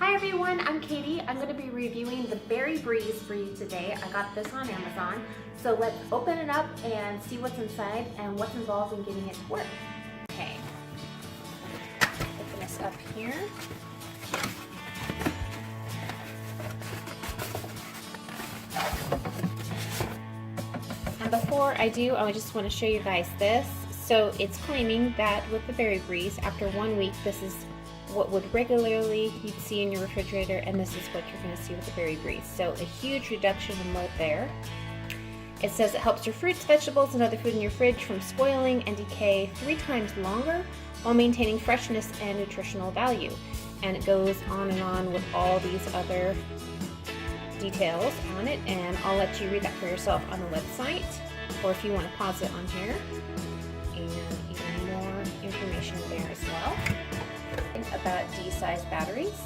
Hi everyone, I'm Katie. I'm going to be reviewing the BerryBreeze for you today. I got this on Amazon. So let's open it up and see what's inside and what's involved in getting it to work. Okay, open this up here. And before I do, I just want to show you guys this. So it's claiming that with the BerryBreeze, after 1 week, this is what would regularly you'd see in your refrigerator, and this is what you're going to see with the BerryBreeze. So a huge reduction in mold there. It says it helps your fruits, vegetables, and other food in your fridge from spoiling and decay 3 times longer while maintaining freshness and nutritional value. And it goes on and on with all these other details on it, and I'll let you read that for yourself on the website, or if you want to pause it on here, and even more information there as well about D-size batteries.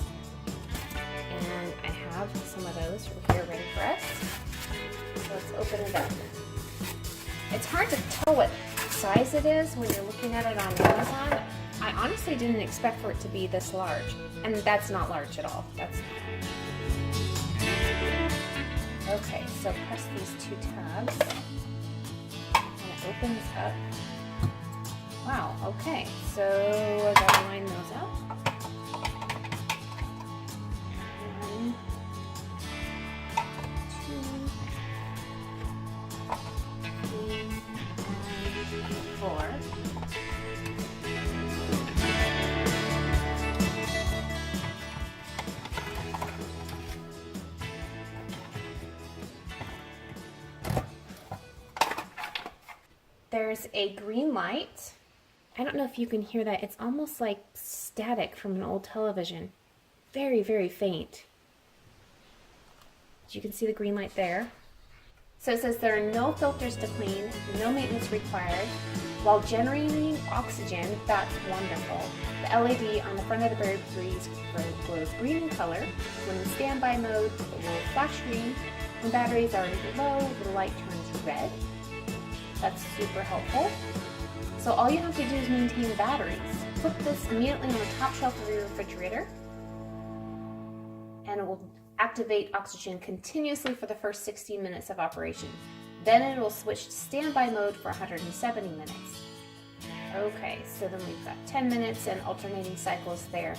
And I have some of those here ready for us. So let's open it up. It's hard to tell what size it is when you're looking at it on Amazon. I honestly didn't expect for it to be this large, and that's not large at all. That's okay, so press these 2 tabs and it opens up. Wow, okay, so I gotta line those up. 1, 2, 3, and 4. There's a green light. I don't know if you can hear that. It's almost like static from an old television. Very, very faint. You can see the green light there. So it says there are no filters to clean, no maintenance required, while generating oxygen. That's wonderful. The LED on the front of the BerryBreeze glows green in color. When in standby mode, it will flash green. When batteries are already low, the light turns red. That's super helpful. So all you have to do is maintain the batteries. Put this immediately on the top shelf of your refrigerator, and it will activate oxygen continuously for the first 16 minutes of operation. Then it will switch to standby mode for 170 minutes. Okay, so then we've got 10 minutes and alternating cycles there.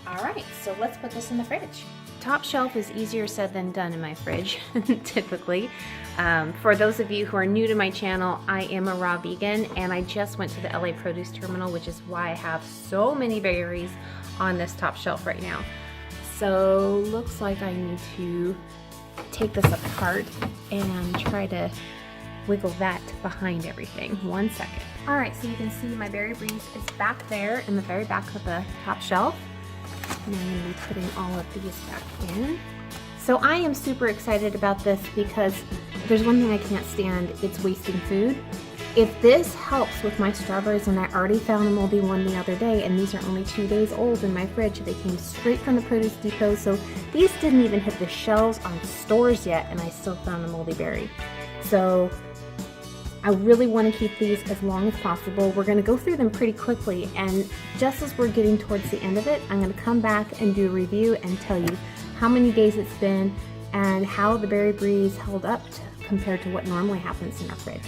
All right, so let's put this in the fridge. Top shelf is easier said than done in my fridge, typically. For those of you who are new to my channel, I am a raw vegan, and I just went to the LA produce terminal, which is why I have so many berries on this top shelf right now. So looks like I need to take this apart and try to wiggle that behind everything. 1 second. All right, so you can see my BerryBreeze is back there in the very back of the top shelf. And I'm going to be putting all of these back in. So I am super excited about this because there's one thing I can't stand, it's wasting food. If this helps with my strawberries, and I already found a moldy one the other day, and these are only 2 days old in my fridge. They came straight from the produce depot, so these didn't even hit the shelves on stores yet, and I still found a moldy berry. So I really want to keep these as long as possible. We're going to go through them pretty quickly, and just as we're getting towards the end of it, I'm going to come back and do a review and tell you how many days it's been and how the BerryBreeze held up compared to what normally happens in our fridge.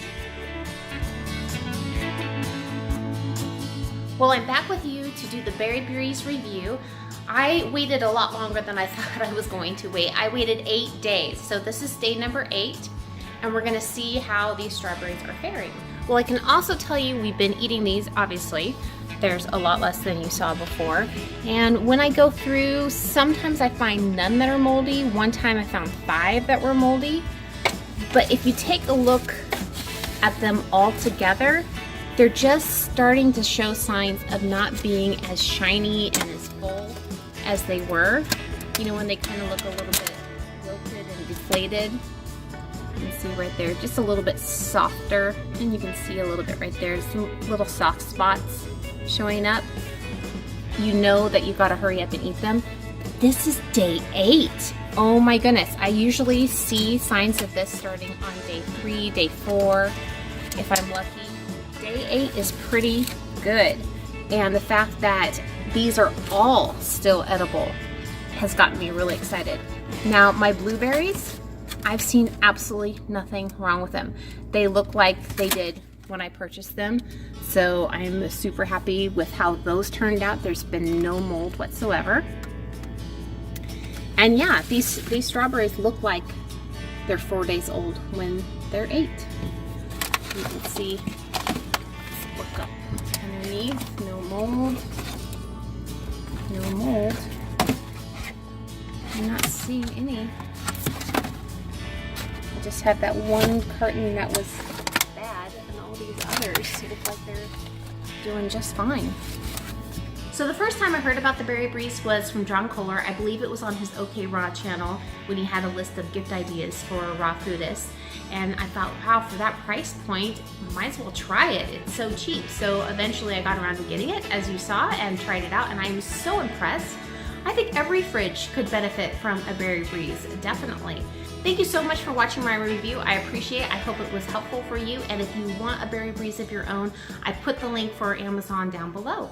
Well, I'm back with you to do the BerryBreeze review. I waited a lot longer than I thought I was going to wait. I waited 8 days, so this is day number 8. And we're gonna see how these strawberries are faring. Well, I can also tell you we've been eating these, obviously. There's a lot less than you saw before. And when I go through, sometimes I find none that are moldy. One time I found 5 that were moldy. But if you take a look at them all together, they're just starting to show signs of not being as shiny and as full as they were. You know, when they kind of look a little bit wilted and deflated. You can see right there, just a little bit softer, and you can see a little bit right there, some little soft spots showing up. You know that you've got to hurry up and eat them. This is day 8. Oh my goodness, I usually see signs of this starting on day 3, day 4, if I'm lucky. Day 8 is pretty good, and the fact that these are all still edible has gotten me really excited. Now my blueberries, I've seen absolutely nothing wrong with them. They look like they did when I purchased them. So I'm super happy with how those turned out. There's been no mold whatsoever. And yeah, these strawberries look like they're 4 days old when they're 8. You can see, let's look up underneath, no mold. No mold. I'm not seeing any. I just have that one carton that was bad, and all these others look like they're doing just fine. So the first time I heard about the BerryBreeze was from John Kohler. I believe it was on his OK Raw channel when he had a list of gift ideas for raw foodists. And I thought, wow, for that price point, might as well try it. It's so cheap. So eventually I got around to getting it, as you saw, and tried it out, and I was so impressed. I think every fridge could benefit from a BerryBreeze, definitely. Thank you so much for watching my review. I appreciate it. I hope it was helpful for you. And if you want a BerryBreeze of your own, I put the link for Amazon down below.